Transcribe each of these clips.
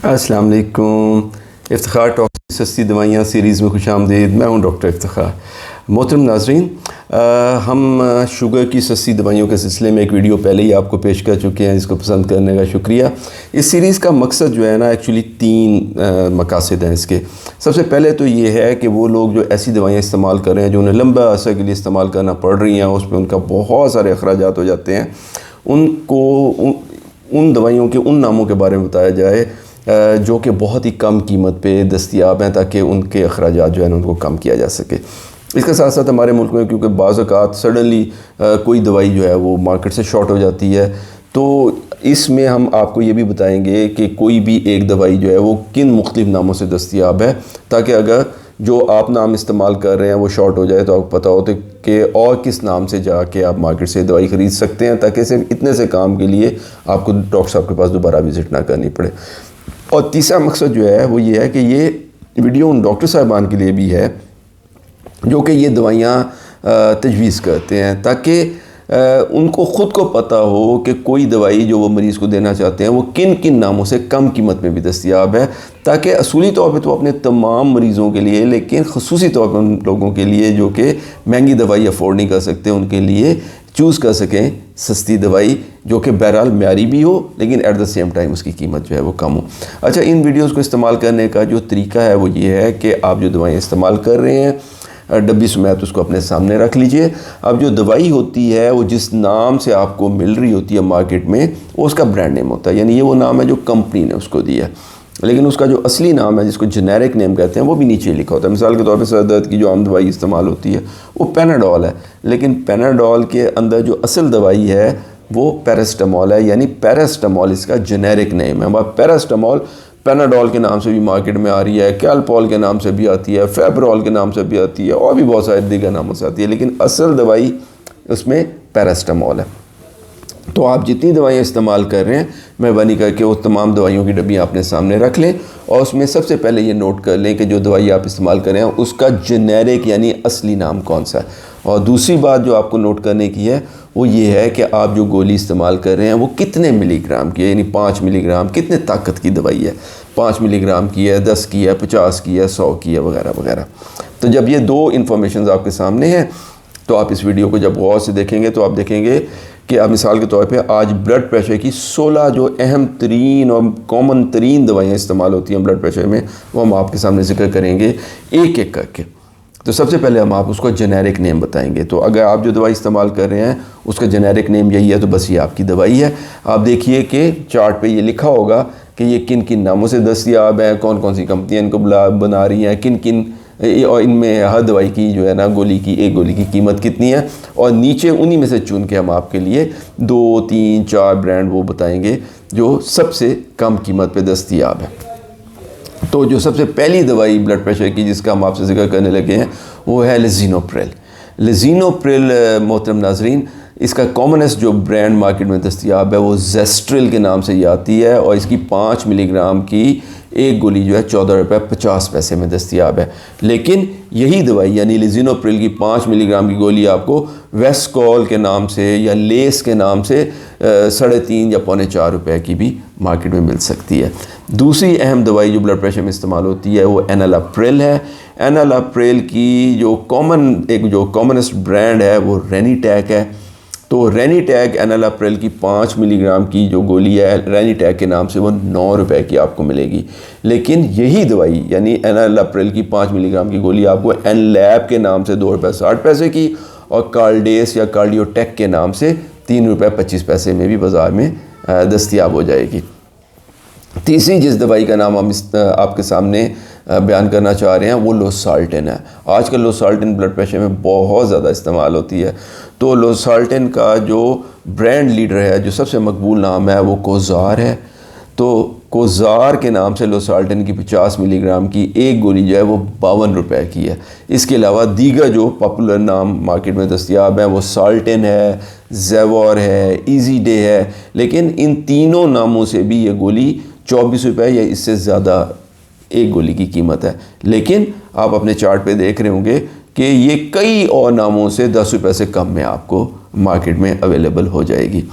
अस्सलाम वालेकुम। इफ्तिखार टॉक्स की सस्ती दवाइयाँ सीरीज़ में खुशामदीद। मैं हूँ डॉक्टर इफ्तिखार। मोहतरम नाज़रीन, हम शुगर की सस्ती दवाइयों के सिलसिले में एक वीडियो पहले ही आपको पेश कर चुके हैं, इसको पसंद करने का शुक्रिया। इस सीरीज़ का मकसद जो है ना, एक्चुअली तीन मकासद हैं इसके। सबसे पहले तो ये है कि वो लोग जो ऐसी दवाइयाँ इस्तेमाल कर रहे हैं जो उन्हें लंबा अरसा के लिए इस्तेमाल करना पड़ रही हैं, उस पर उनका बहुत सारे अखराजात हो जाते हैं, उनको उन दवाइयों के उन नामों के बारे में बताया जाए जो कि बहुत ही कम कीमत पे दस्तयाब हैं, ताकि उनके अखराजात जो है ना उनको कम किया जा सके। इसके साथ साथ हमारे मुल्क में क्योंकि बाज़ औक़ात सडनली कोई दवाई जो है वो मार्केट से शॉर्ट हो जाती है, तो इसमें हम आपको ये भी बताएंगे कि कोई भी एक दवाई जो है वो किन मुख्तलिफ़ नामों से दस्तयाब है, ताकि अगर जो आप नाम इस्तेमाल कर रहे हैं वो शॉर्ट हो जाए तो आपको पता हो तो कि और किस नाम से जाके आप मार्केट से दवाई ख़रीद सकते हैं, ताकि सिर्फ इतने से काम के लिए आपको डॉक्टर साहब के पास दोबारा विज़िट ना करनी पड़े। और तीसरा मकसद जो है वो ये है कि ये वीडियो उन डॉक्टर साहबान के लिए भी है जो कि ये दवाइयाँ तजवीज़ करते हैं, ताकि उनको ख़ुद को पता हो कि कोई दवाई जो वो मरीज़ को देना चाहते हैं वो किन किन नामों से कम कीमत में भी दस्तयाब है, ताकि असूली तौर पे तो अपने तमाम मरीज़ों के लिए, लेकिन ख़ुसूसी तौर पर उन लोगों के लिए जो कि महंगी दवाई अफोर्ड नहीं कर सकते, उनके लिए चूज़ कर सकें सस्ती दवाई जो कि बहरहाल म्यारी भी हो, लेकिन एट द सेम टाइम उसकी कीमत जो है वो कम हो। अच्छा, इन वीडियोज़ को इस्तेमाल करने का जो तरीका है वो ये है कि आप जो दवाइयाँ इस्तेमाल कर रहे हैं डब्बी समेत उसको अपने सामने रख लीजिए। अब जो दवाई होती है वो जिस नाम से आपको मिल रही होती है मार्केट में, वो उसका ब्रांड नेम होता है, यानी ये वो नाम है जो कंपनी ने उसको दिया, लेकिन उसका जो असली नाम है जिसको जेनेरिक नेम कहते हैं वो भी नीचे लिखा होता है। मिसाल के तौर पे सर दर्द की जो आम दवाई इस्तेमाल होती है वो पैनाडोल है, लेकिन पैनाडोल के अंदर जो असल दवाई है वो पैरास्टामोल है, यानी पैरास्टामोल इसका जेनेरिक नेम है। पैरास्टामोल पैनाडोल के नाम से भी मार्केट में आ रही है, कैलपॉल के नाम से भी आती है, फेब्रोल के नाम से भी आती है, और भी बहुत सारे दीगर नामों से आती है, लेकिन असल दवाई उसमें पैरास्टामोल है। तो आप जितनी दवाइयाँ इस्तेमाल कर रहे हैं, मेहरबानी करके वो तमाम दवाइयों की डब्बियाँ अपने सामने रख लें, और उसमें सबसे पहले ये नोट कर लें कि जो दवाई आप इस्तेमाल कर रहे हैं उसका जेनेरिक यानी असली नाम कौन सा है। और दूसरी बात जो आपको नोट करने की है वो ये है कि आप जो गोली इस्तेमाल कर रहे हैं वो कितने मिलीग्राम की है, यानी 5 मिलीग्राम कितने ताकत की दवाई है, 5 मिलीग्राम की है, 10 की है, 50 की है, 100 की है, वगैरह वगैरह। तो जब ये दो इन्फॉर्मेशन आपके सामने हैं तो आप इस वीडियो को जब गौर से देखेंगे तो आप देखेंगे कि आप मिसाल के तौर पे आज ब्लड प्रेशर की 16 जो अहम तरीन और कॉमन तरीन दवाइयाँ इस्तेमाल होती हैं ब्लड प्रेशर में, वो हम आपके सामने जिक्र करेंगे एक एक करके। तो सबसे पहले हम आप उसको जेनेरिक नेम बताएंगे। तो अगर आप जो दवाई इस्तेमाल कर रहे हैं उसका जेनेरिक नेम यही है तो बस ये आपकी दवाई है। आप देखिए कि चार्ट पे ये लिखा होगा कि ये किन किन नामों से दस्तयाब है, कौन कौन सी कंपनियाँ इनको बना रही हैं, किन किन, और इनमें हर दवाई की जो है ना गोली की, एक गोली की कीमत कितनी है, और नीचे उन्हीं में से चुन के हम आपके लिए 2, 3, 4 ब्रांड वो बताएंगे जो सबसे कम कीमत पे दस्तयाब है। तो जो सबसे पहली दवाई ब्लड प्रेशर की जिसका हम आपसे जिक्र करने लगे हैं वो है लिजिनोप्रिल। लिजिनोप्रिल मोहतरम नाजरीन, इसका कॉमनेस्ट जो ब्रांड मार्केट में दस्तयाब है वो जेस्ट्रिल के नाम से ये आती है, और इसकी 5 मिलीग्राम की एक गोली जो है 14 रुपये 50 पैसे में दस्तयाब है। लेकिन यही दवाई यानी लिजिनोप्रिल की 5 मिलीग्राम की गोली आपको वेस्कॉल के नाम से या लेस के नाम से 3.5 या 4.25 रुपये की भी मार्केट में मिल सकती है। दूसरी अहम दवाई जो ब्लड प्रेशर में इस्तेमाल होती है वो एनालाप्रिल है। एनालाप्रिल की जो कॉमनेस्ट ब्रांड है वो रेनीटैक है। तो रेनीटैक एनालाप्रिल की 5 मिलीग्राम की जो गोली है रेनीटैक के नाम से वो 9 रुपये की आपको मिलेगी। लेकिन यही दवाई यानी एनालाप्रिल की 5 मिलीग्राम की गोली आपको एनलैब के नाम से 2 रुपये 60 पैसे की, और कार्डेस या कार्डियोटेक के नाम से 3 रुपये 25 पैसे में भी बाज़ार में दस्तयाब हो जाएगी। तीसरी जिस दवाई का नाम हम आपके सामने बयान करना चाह रहे हैं वो लोसाल्टिन है। आजकल लोसाल्टिन ब्लड प्रेशर में बहुत ज़्यादा इस्तेमाल होती है। तो लोसाल्टिन का जो ब्रांड लीडर है, जो सबसे मकबूल नाम है वो कोज़ार है। तो कोज़ार के नाम से लोसाल्टिन की 50 मिलीग्राम की एक गोली जो है वो 52 रुपये की है। इसके अलावा दीगर जो पॉपुलर नाम मार्केट में दस्तयाब हैं वो साल्टिन है, ज़ेवॉर है, ईजी डे है, लेकिन इन तीनों नामों से भी ये गोली 24 रुपये या इससे ज़्यादा एक गोली की कीमत है। लेकिन आप अपने चार्ट पे देख रहे होंगे कि ये कई और नामों से 10 रुपये से कम में आपको मार्केट में अवेलेबल हो जाएगी।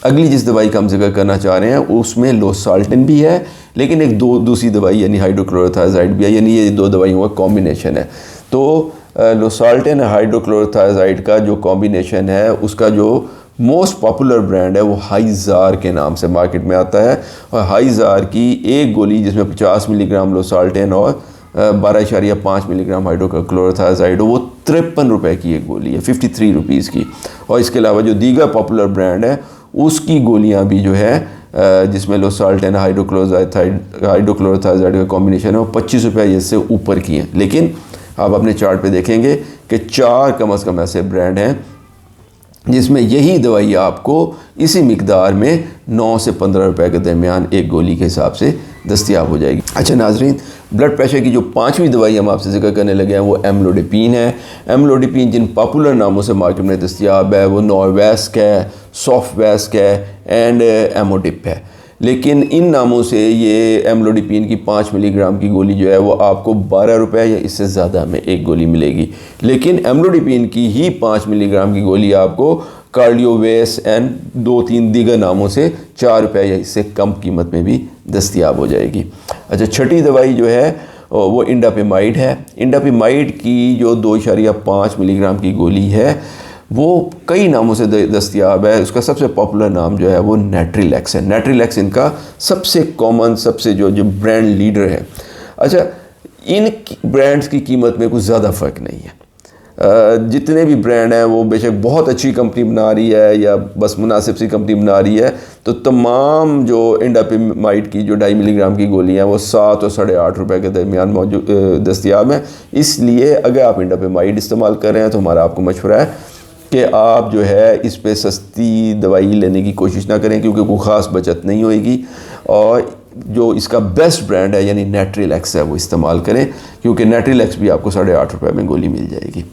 अगली जिस दवाई का हम जिक्र करना चाह रहे हैं उसमें लोसाल्टेन भी है, लेकिन एक दूसरी दवाई यानी हाइड्रोक्लोरोथायजाइड भी है, यानी ये दो दवाइयों का कॉम्बिनेशन है। तो लोसाल्टेन और हाइड्रोक्लोरोथायजाइड का जो कॉम्बिनेशन है उसका जो मोस्ट पॉपुलर ब्रांड है वो हाइजार के नाम से मार्केट में आता है। और हाइजार की एक गोली जिसमें 50 मिलीग्राम लोसाल्टेन और 12.5 मिलीग्राम हाइड्रोक्लोरोथायजाइड वो 53 रुपये की एक गोली है, 53 रुपीज़ की। और इसके अलावा जो दीगर पॉपुलर ब्रांड है उसकी गोलियां भी जो है जिसमें लोसाल्टेन हाइड्रोक्लोरोथायजाइड का कॉम्बिनेशन है वो 25 रुपये से ऊपर की हैं। लेकिन आप अपने चार्ट पे देखेंगे कि 4 कम से कम ऐसे ब्रांड हैं जिसमें यही दवाई आपको इसी मिकदार में 9 से 15 रुपए के दरमियान एक गोली के हिसाब से दस्तयाब हो जाएगी। अच्छा नाजरीन, ब्लड प्रेशर की जो 5वीं दवाई हम आपसे जिक्र करने लगे हैं वो एमलोडिपिन है। एमलोडिपिन जिन पॉपुलर नामों से मार्केट में दस्तयाब है वो नॉर्वेस्क है, सॉफ्टवेस्क है एंड एमोडिप है। लेकिन इन नामों से ये एमलोडिपिन की 5 मिलीग्राम की गोली जो है वो आपको 12 रुपये या इससे ज़्यादा में एक गोली मिलेगी। लेकिन एमलोडिपिन की ही 5 मिलीग्राम की गोली आपको कार्डियोवेस एंड 2-3 दीगर नामों से 4 रुपये या इससे कम कीमत में भी दस्तयाब हो जाएगी। अच्छा, छठी दवाई जो है वो इंडापिमाइड है। इंडापिमाइड की जो 2.5 मिलीग्राम की गोली है वो कई नामों से दस्तयाब है। उसका सबसे पॉपुलर नाम जो है वो नेट्रिलेक्स है। नेट्रिलेक्स इनका सबसे कॉमन, सबसे जो ब्रांड लीडर है। अच्छा, इन ब्रांड्स की कीमत में कुछ ज़्यादा फ़र्क नहीं है। जितने भी ब्रांड हैं वो बेशक बहुत अच्छी कंपनी बना रही है या बस मुनासिब सी कंपनी बना रही है, तो तमाम जो इंडापिमाइड की जो 2.5 मिलीग्राम की गोली हैं वो 7 और 8.5 रुपये के दरमियान मौजूद दस्तयाब हैं। इसलिए अगर आप इंडापिमाइड इस्तेमाल कर रहे हैं तो हमारा आपको मशवरा है कि आप जो है इस पे सस्ती दवाई लेने की कोशिश ना करें, क्योंकि कोई ख़ास बचत नहीं होएगी। और जो इसका बेस्ट ब्रांड है यानी नेट्रिलेक्स है वो इस्तेमाल करें, क्योंकि नेट्रिलेक्स भी आपको 8.5 रुपये में गोली मिल जाएगी।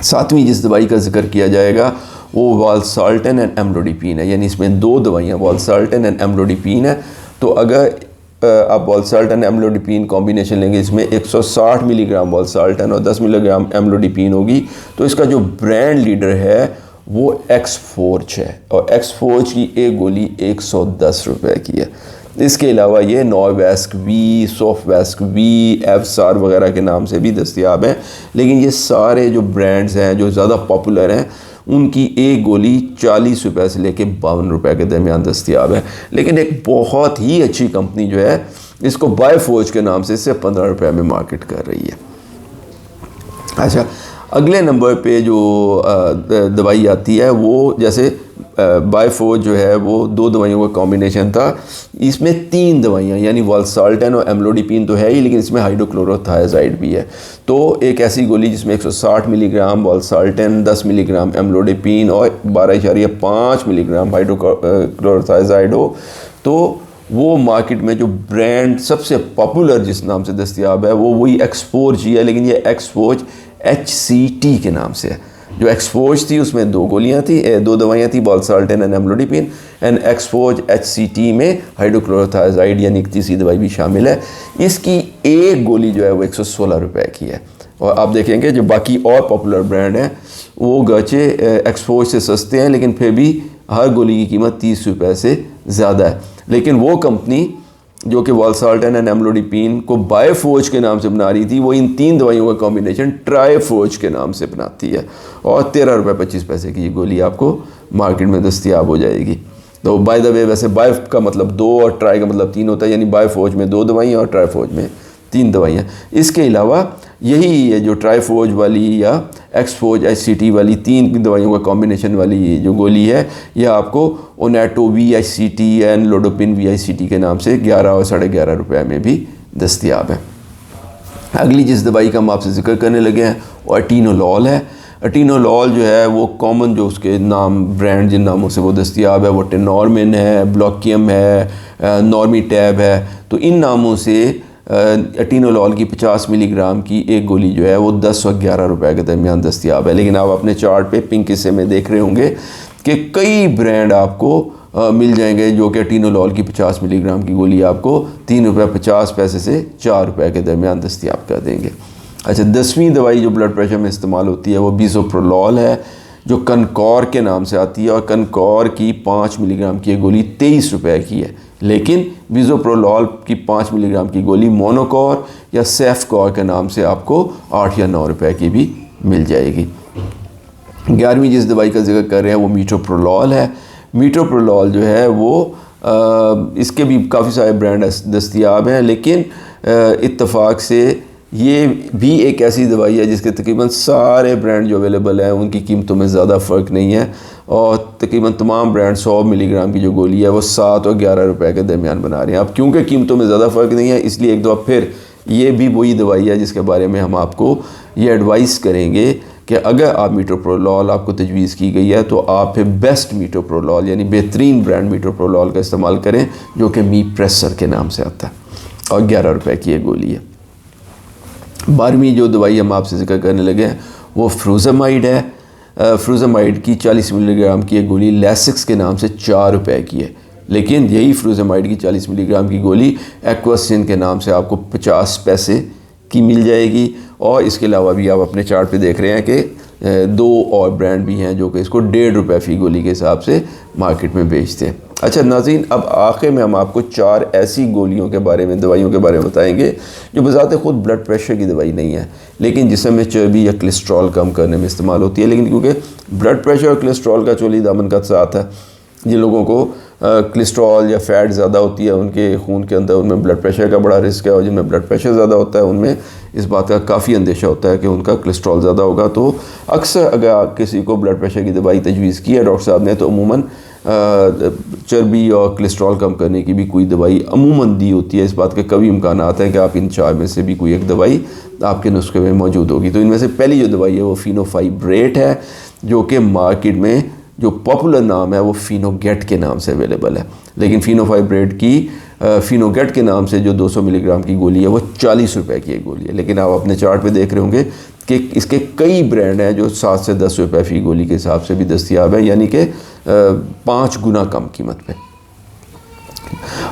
7वीं जिस दवाई का जिक्र किया जाएगा वो वालसाल्टेन एंड एमलोडिपिन है, यानी इसमें 2 दवाइयाँ वालसाल्टेन एंड एमलोडिपिन है। तो अगर आप वालसाल्टेन एमलोडिपिन कॉम्बिनेशन लेंगे, इसमें 160 मिलीग्राम वालसाल्टेन और 10 मिलीग्राम एमलोडिपिन होगी, तो इसका जो ब्रांड लीडर है वो एक्सफोर्ज है। और एक्सफोर्ज की एक गोली 110 रुपये की है। इसके अलावा ये नॉर्वेस्क वी, सॉफ्टवेस्क वी, एफसार वगैरह के नाम से भी दस्तयाब हैं। लेकिन ये सारे जो ब्रांड्स हैं जो ज़्यादा पॉपुलर हैं उनकी एक गोली 40 रुपये से लेके 52 रुपये के दरमियान दस्तयाब है। लेकिन एक बहुत ही अच्छी कंपनी जो है इसको बायोफोर्ज के नाम से इससे 15 रुपये में मार्केट कर रही है। अच्छा, अगले नंबर पे जो दवाई आती है वो जैसे बायोफोर्ज जो है वो 2 दवाइयों का कॉम्बिनेशन था। इसमें 3 दवाइयाँ यानी वालसाल्टेन और एमलोडिपिन तो है ही, लेकिन इसमें हाइड्रोक्लोरोथायजाइड भी है। तो एक ऐसी गोली जिसमें 160 मिलीग्राम वालसाल्टेन, 10 मिलीग्राम एमलोडिपिन और 12.5 मिलीग्राम हाइड्रोक्लोरोथायजाइड हो, तो वो मार्केट में जो ब्रांड सबसे पॉपुलर जिस नाम से दस्तयाब है वो वही एक्सफोर्ज ही है। लेकिन ये एक्सफोर्ज HCT के नाम से है। जो एक्सफोर्ज थी उसमें 2 गोलियां थी, 2 दवाइयां थी, वालसाल्टेन एंड एमलोडिपिन। एंड एक्सफोर्ज HCT में हाइड्रोक्लोरोथायजाइड यानी एक तीसरी दवाई भी शामिल है। इसकी एक गोली जो है वो 116 रुपये की है। और आप देखेंगे जो बाकी और पॉपुलर ब्रांड हैं वो गचे एक्सफोर्ज से सस्ते हैं, लेकिन फिर भी हर गोली की कीमत 30 रुपये से ज़्यादा है। लेकिन वो कंपनी जो कि वालसाल्टेन एंड एमलोडिपिन को बायोफोर्ज के नाम से बना रही थी, वो इन 3 दवाइयों का कॉम्बिनेशन ट्राईफोर्ज के नाम से बनाती है। और 13 रुपये 25 पैसे की ये गोली आपको मार्केट में दस्तयाब हो जाएगी। तो बाय द वे, वैसे बायो का मतलब 2 और ट्राई का मतलब 3 होता है, यानी बायोफोर्ज में 2 दवाइयाँ और ट्राईफोर्ज में 3 दवाइयाँ। इसके अलावा यही है जो ट्राईफोर्ज वाली या एक्सफोर्ज HCT वाली 3 दवाइयों का कॉम्बिनेशन वाली जो गोली है, यह आपको ओनेटो VICT एंड लोडोपिन VICT के नाम से 11 और 11.5 रुपये में भी दस्तयाब है। अगली जिस दवाई का हम आपसे जिक्र करने लगे हैं वो अटीनोलॉल है। अटीनोलॉल जो है वो कॉमन जो उसके नाम ब्रांड जिन नामों से वो दस्तयाब है वो टेनॉर्मिन है, ब्लॉकियम है, नॉर्मीटैब है। तो इन नामों से अटीनोलॉल की 50 मिलीग्राम की एक गोली जो है वो 10 और 11 रुपये के दरमियान दस्तयाब है। लेकिन आप अपने चार्ट पे पिंक हिस्से में देख रहे होंगे कि कई ब्रांड आपको मिल जाएंगे जो कि अटीनोलॉल की 50 मिलीग्राम की गोली आपको 3 रुपये 50 पैसे से 4 रुपये के दरमियान दस्तयाब कर देंगे। अच्छा, 10वीं दवाई जो ब्लड प्रेशर में इस्तेमाल होती है वो बिसोप्रोलॉल है, जो कनकौर के नाम से आती है, और कनकौर की 5 मिलीग्राम की गोली 23 रुपए की है। लेकिन बिसोप्रोलॉल की 5 मिलीग्राम की गोली मोनोकौर या सेफकौर के नाम से आपको 8 या 9 रुपए की भी मिल जाएगी। 11वीं जिस दवाई का जिक्र कर रहे हैं वो मीटोप्रोलॉल है। मीटोप्रोलॉल जो है वो इसके भी काफ़ी सारे ब्रांड दस्तयाब हैं, लेकिन इत्तफाक से ये भी एक ऐसी दवाई है जिसके तकरीबन सारे ब्रांड जो अवेलेबल हैं उनकी कीमतों में ज़्यादा फ़र्क नहीं है, और तकरीबन तमाम ब्रांड 100 मिलीग्राम की जो गोली है वो 7 और 11 रुपए के दरमियान बना रहे हैं। अब क्योंकि कीमतों में ज़्यादा फ़र्क नहीं है, इसलिए एक दफ़ा फिर ये भी वही दवाई है जिसके बारे में हम आपको ये एडवाइस करेंगे कि अगर आप मीटोप्रोलॉल आपको तजवीज़ की गई है तो आप फिर बेस्ट मीटोप्रोलॉल यानी बेहतरीन ब्रांड मीटोप्रोलॉल का इस्तेमाल करें, जो कि मीप्रेसर के नाम से आता है, और 11 रुपए की ये गोली है। 12वीं जो दवाई हम आपसे जिक्र करने लगे हैं वो फ्रूज़ामाइड है। फ्रूज़ामाइड की 40 मिलीग्राम की एक गोली लैसिक्स के नाम से 4 रुपए की है, लेकिन यही फ्रूज़ामाइड की 40 मिलीग्राम की गोली एक्वासिन के नाम से आपको 50 पैसे की मिल जाएगी। और इसके अलावा भी आप अपने चार्ट पे देख रहे हैं कि 2 और ब्रांड भी हैं जो कि इसको 1.5 रुपए फ़ी गोली के हिसाब से मार्केट में बेचते हैं। अच्छा नाज़रीन, अब आखिर में हम आपको 4 ऐसी गोलियों के बारे में, दवाइयों के बारे में बताएंगे जो बज़ाते ख़ुद ब्लड प्रेशर की दवाई नहीं है, लेकिन जिसमें चर्बी या कोलेस्ट्रॉल कम करने में इस्तेमाल होती है। लेकिन क्योंकि ब्लड प्रेशर और कोलेस्ट्रॉल का चोली दामन का साथ है, जिन लोगों को कोलेस्ट्रॉल या फ़ैट ज़्यादा होती है उनके खून के अंदर, उनमें ब्लड प्रेशर का बड़ा रिस्क है, और जिनमें ब्लड प्रेशर ज़्यादा होता है उनमें इस बात का काफ़ी अंदेशा होता है कि उनका कोलेस्ट्रॉल ज़्यादा होगा। तो अक्सर अगर किसी को ब्लड प्रेशर की दवाई तजवीज़ की है डॉक्टर साहब ने, तो अमूमन चर्बी और कोलेस्ट्रॉल कम करने की भी कोई दवाई अमूमन दी होती है। इस बात के कभी इम्कान आता है कि आप इन 4 में से भी कोई एक दवाई आपके नुस्खे में मौजूद होगी। तो इनमें से पहली जो दवाई है वो फिनोफाइब्रेट है, जो कि मार्केट में जो पॉपुलर नाम है वो फिनोगेट के नाम से अवेलेबल है। लेकिन फिनोफाइब्रेट की फिनोगेट के नाम से जो 200 मिलीग्राम की गोली है वो 40 रुपए की एक गोली है। लेकिन आप अपने चार्ट पे देख रहे होंगे कि इसके कई ब्रांड हैं जो 7 से 10 रुपए फ़ी गोली के हिसाब से भी दस्तयाब है, यानी कि 5 गुना कम कीमत पे।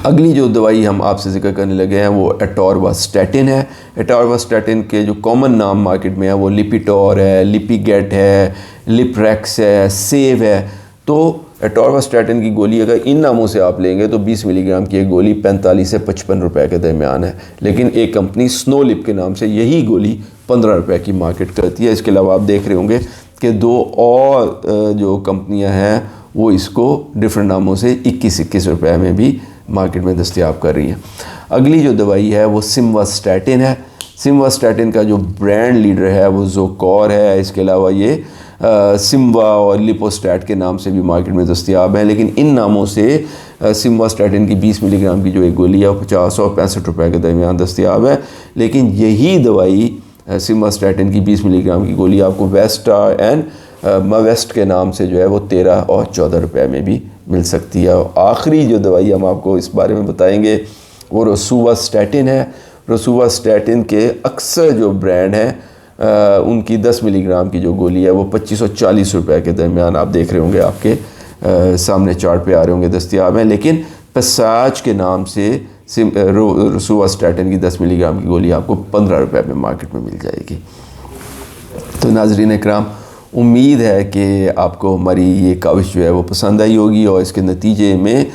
अगली जो दवाई हम आपसे जिक्र करने लगे हैं वो एटोरवास्टैटिन है। एटोरवास्टैटिन के जो कॉमन नाम मार्केट में है वो लिपिटोर है, लिपिगेट है, लिप्रेक्स है, सेव है। तो एटोरवास्टैटिन की गोली अगर इन नामों से आप लेंगे तो 20 मिलीग्राम की एक गोली 45 से 55 रुपए के दरमियान है, लेकिन एक कंपनी स्नोलिप के नाम से यही गोली 15 रुपए की मार्केट करती है। इसके अलावा आप देख रहे होंगे कि 2 और जो कंपनियां हैं वो इसको डिफरेंट नामों से 21-21 रुपए में भी मार्केट में दस्तयाब कर रही हैं। अगली जो दवाई है वो सिम्वास्टैटिन है। सिम्वास्टैटिन का जो ब्रांड लीडर है वो ज़ोकॉर है। इसके अलावा ये सिम्वा और लिपोस्टैट के नाम से भी मार्केट में दस्तयाब है, लेकिन इन नामों से सिम्वास्टैटिन की 20 मिलीग्राम की जो एक गोली है वो 50 और 65 रुपए के दरमियान दस्तयाब है। लेकिन यही दवाई सिम्वास्टैटिन की 20 मिलीग्राम की गोली आपको वेस्टा एंड मावेस्ट के नाम से जो है वो 13 और 14 रुपए में भी मिल सकती है। और आखिरी जो दवाई हम आपको इस बारे में बताएंगे वो रोसुवास्टैटिन है। रोसुवास्टैटिन के अक्सर जो ब्रांड हैं उनकी 10 मिलीग्राम की जो गोली है वो 25 और 40 रुपए के दरमियान आप देख रहे होंगे, आपके सामने चार्ट पे आ रहे होंगे, दस्तयाब हैं। लेकिन पैसाज के नाम से रोसुवास्टैटिन की 10 मिलीग्राम की गोली आपको 15 रुपए में मार्केट में मिल जाएगी। तो नाज़रीन इकराम, उम्मीद है कि आपको हमारी ये काविश जो है वो पसंद आई होगी, और इसके नतीजे में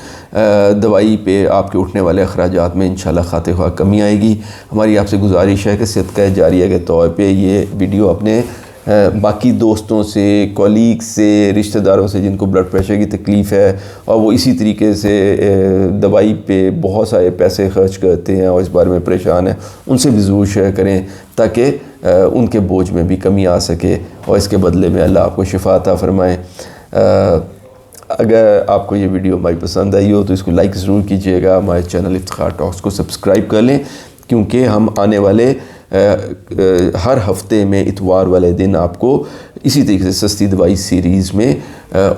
दवाई पे आपके उठने वाले अखराजात में इंशाल्लाह खाते ख्वाह कमी आएगी। हमारी आपसे गुजारिश है कि सदका जारिया के तौर पे ये वीडियो अपने बाकी दोस्तों से, कॉलीग से, रिश्तेदारों से जिनको ब्लड प्रेशर की तकलीफ़ है और वो इसी तरीके से दवाई पे बहुत सारे पैसे खर्च करते हैं और इस बारे में परेशान हैं, उनसे भी ज़रूर शेयर करें ताकि उनके बोझ में भी कमी आ सके और इसके बदले में अल्लाह आपको शिफा अता फरमाए। अगर आपको ये वीडियो हमारी पसंद आई हो तो इसको लाइक ज़रूर कीजिएगा। हमारे चैनल इफ्तिखार टॉक्स को सब्सक्राइब कर लें, क्योंकि हम आने वाले हर हफ्ते में इतवार वाले दिन आपको इसी तरीके से सस्ती दवाई सीरीज़ में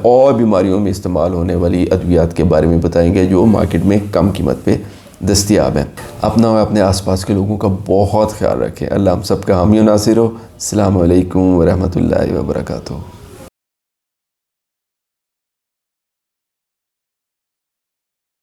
और बीमारियों में इस्तेमाल होने वाली अद्वियात के बारे में बताएंगे जो मार्केट में कम कीमत पे दस्तयाब हैं। अपना और अपने आसपास के लोगों का बहुत ख्याल रखें। अल्लाह हम सब का हामी नासिर हो। अस्सलामु अलैकुम व रहमतुल्लाहि व बरकातुहू।